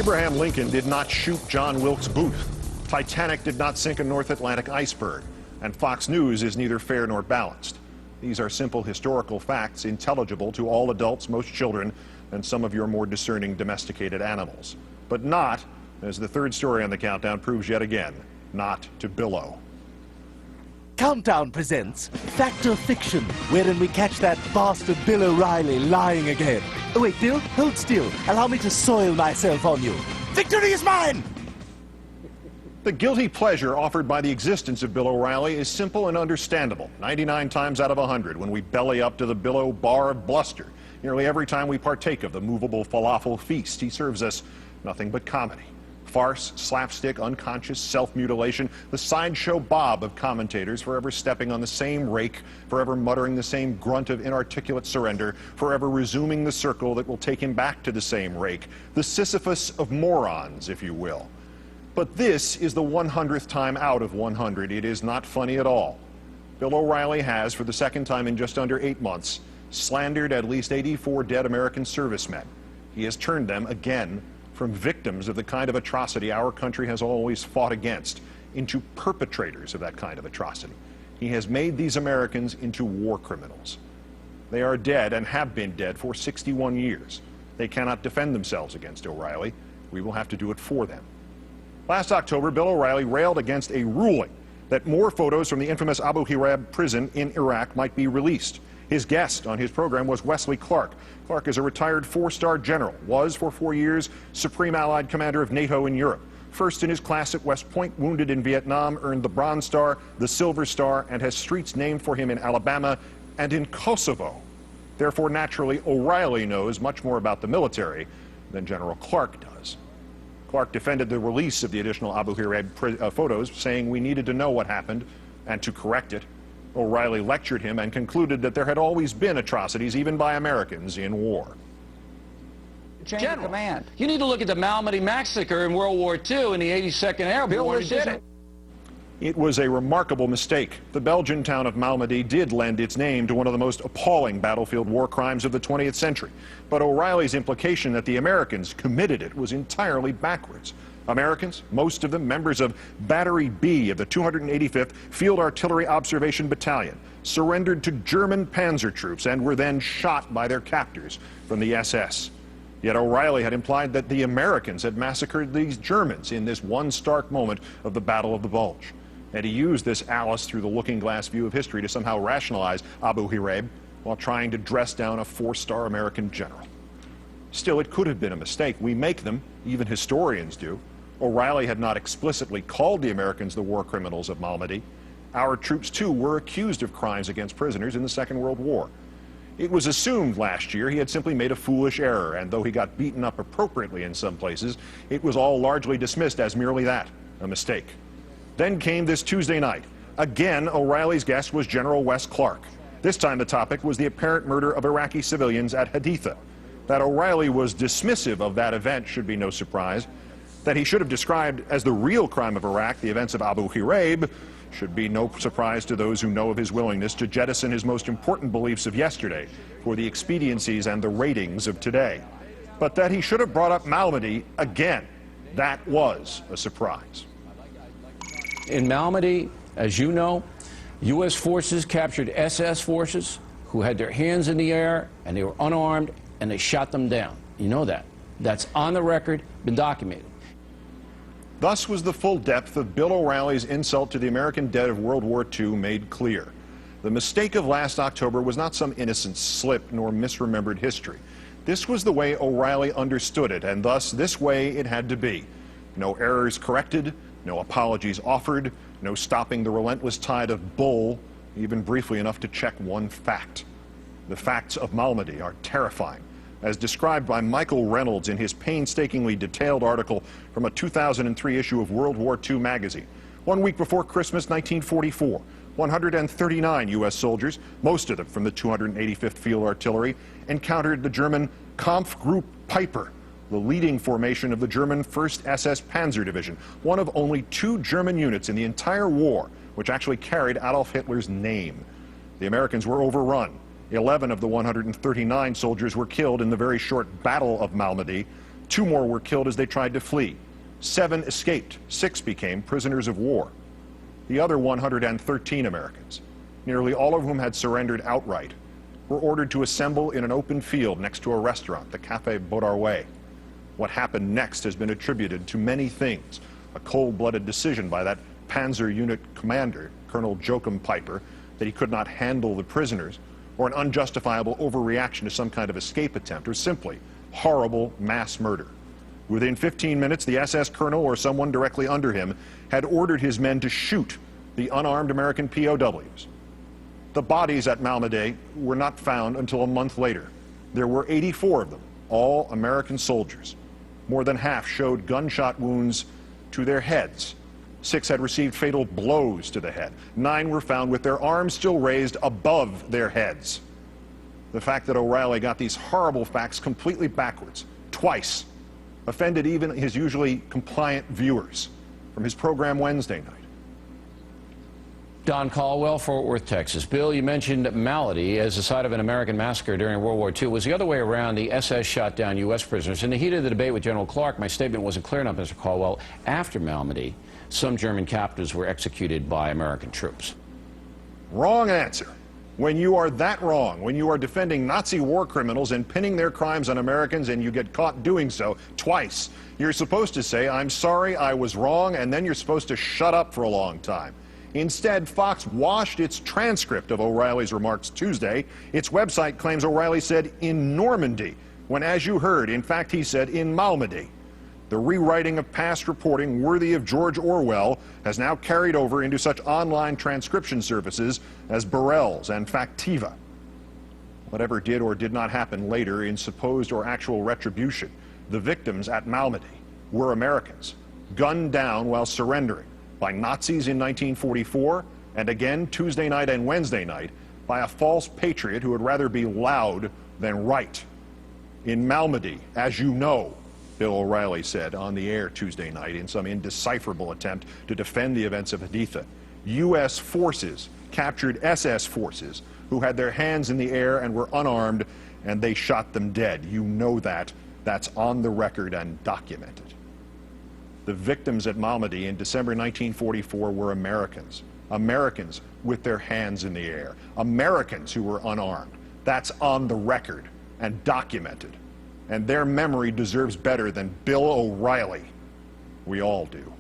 Abraham Lincoln did not shoot John Wilkes Booth. Titanic did not sink a North Atlantic iceberg. And Fox News is neither fair nor balanced. These are simple historical facts intelligible to all adults, most children, and some of your more discerning domesticated animals. But not, as the third story on the countdown proves yet again, not to Billo. Countdown presents Fact or Fiction, wherein we catch that bastard Bill O'Reilly lying again. Oh wait, Bill, hold still. Allow me to soil myself on you. Victory is mine! The guilty pleasure offered by the existence of Bill O'Reilly is simple and understandable. 99 times out of 100 when we belly up to the Billo bar of bluster. Nearly every time we partake of the movable falafel feast, he serves us nothing but comedy. Farce, slapstick, unconscious self-mutilation, the sideshow Bob of commentators forever stepping on the same rake, forever muttering the same grunt of inarticulate surrender, forever resuming the circle that will take him back to the same rake. The Sisyphus of morons, if you will. But this is the 100th time out of 100. It is not funny at all. Bill O'Reilly has, for the second time in just under 8 months, slandered at least 84 dead American servicemen. He has turned them, again, from victims of the kind of atrocity our country has always fought against into perpetrators of that kind of atrocity. He has made these Americans into war criminals. They are dead and have been dead for 61 years. They cannot defend themselves against O'Reilly. We will have to do it for them. Last October, Bill O'Reilly railed against a ruling that more photos from the infamous Abu Ghraib prison in Iraq might be released. His guest on his program was Wesley Clark. Clark is a retired four-star general, was for 4 years Supreme Allied Commander of NATO in Europe. First in his class at West Point, wounded in Vietnam, earned the Bronze Star, the Silver Star, and has streets named for him in Alabama and in Kosovo. Therefore, naturally, O'Reilly knows much more about the military than General Clark does. Clark defended the release of the additional Abu Ghraib photos, saying we needed to know what happened and to correct it. O'Reilly lectured him and concluded that there had always been atrocities, even by Americans, in war. General, command. You need to look at the Malmedy massacre in World War II in the 82nd Airborne. It was a remarkable mistake. The Belgian town of Malmedy did lend its name to one of the most appalling battlefield war crimes of the 20th century. But O'Reilly's implication that the Americans committed it was entirely backwards. Americans, most of them members of Battery B of the 285th Field Artillery Observation Battalion, surrendered to German panzer troops and were then shot by their captors from the SS. Yet O'Reilly had implied that the Americans had massacred these Germans in this one stark moment of the Battle of the Bulge. And he used this Alice through the looking-glass view of history to somehow rationalize Abu Ghraib while trying to dress down a four-star American general. Still, it could have been a mistake. We make them, even historians do. O'Reilly had not explicitly called the Americans the war criminals of Malmedy. Our troops, too, were accused of crimes against prisoners in the Second World War. It was assumed last year he had simply made a foolish error, and though he got beaten up appropriately in some places, it was all largely dismissed as merely that, a mistake. Then came this Tuesday night. Again, O'Reilly's guest was General Wes Clark. This time the topic was the apparent murder of Iraqi civilians at Haditha. That O'Reilly was dismissive of that event should be no surprise. That he should have described as the real crime of Iraq the events of Abu Ghraib should be no surprise to those who know of his willingness to jettison his most important beliefs of yesterday for the expediencies and the ratings of today. But that he should have brought up Malmedy again, that was a surprise. In Malmedy, as you know, U.S. forces captured SS forces who had their hands in the air and they were unarmed and they shot them down. You know that. That's on the record, been documented. Thus was the full depth of Bill O'Reilly's insult to the American dead of World War II made clear. The mistake of last October was not some innocent slip nor misremembered history. This was the way O'Reilly understood it, and thus this way it had to be. No errors corrected, no apologies offered, no stopping the relentless tide of bull, even briefly enough to check one fact. The facts of Malmedy are terrifying, as described by Michael Reynolds in his painstakingly detailed article from a 2003 issue of World War II magazine. 1 week before Christmas 1944, 139 U.S. soldiers, most of them from the 285th Field Artillery, encountered the German Kampfgruppe Piper, the leading formation of the German 1st SS Panzer Division, one of only 2 German units in the entire war which actually carried Adolf Hitler's name. The Americans were overrun. 11 of the 139 soldiers were killed in the very short Battle of Malmedy. 2 more were killed as they tried to flee. 7 escaped. 6 became prisoners of war. The other 113 Americans, nearly all of whom had surrendered outright, were ordered to assemble in an open field next to a restaurant, the Café Bodarway. What happened next has been attributed to many things. A cold-blooded decision by that Panzer Unit commander, Colonel Joachim Piper, that he could not handle the prisoners, or an unjustifiable overreaction to some kind of escape attempt, or simply horrible mass murder. Within 15 minutes, the SS colonel or someone directly under him had ordered his men to shoot the unarmed American POWs. The bodies at Malmedy were not found until a month later. There were 84 of them, all American soldiers. More than half showed gunshot wounds to their heads. 6 had received fatal blows to the head. 9 were found with their arms still raised above their heads. The fact that O'Reilly got these horrible facts completely backwards, twice, offended even his usually compliant viewers from his program Wednesday night. Don Caldwell, Fort Worth, Texas. Bill, you mentioned Malmedy as the site of an American massacre during World War II. It was the other way around. The SS shot down U.S. prisoners. In the heat of the debate with General Clark, my statement wasn't clear enough, Mr. Caldwell. After Malmedy, some German captives were executed by American troops. Wrong answer. When you are that wrong, when you are defending Nazi war criminals and pinning their crimes on Americans and you get caught doing so twice, you're supposed to say, I'm sorry, I was wrong, and then you're supposed to shut up for a long time. Instead, Fox washed its transcript of O'Reilly's remarks Tuesday. Its website claims O'Reilly said in Normandy, when, as you heard, in fact, he said in Malmedy. The rewriting of past reporting worthy of George Orwell has now carried over into such online transcription services as Burrell's and Factiva. Whatever did or did not happen later in supposed or actual retribution, the victims at Malmedy were Americans, gunned down while surrendering by Nazis in 1944, and again Tuesday night and Wednesday night by a false patriot who would rather be loud than right. In Malmedy, as you know, Bill O'Reilly said on the air Tuesday night in some indecipherable attempt to defend the events of Haditha, U.S. forces captured SS forces who had their hands in the air and were unarmed, and they shot them dead. You know that. That's on the record and documented. The victims at Malmedy in December 1944 were Americans. Americans with their hands in the air. Americans who were unarmed. That's on the record and documented. And their memory deserves better than Bill O'Reilly. We all do.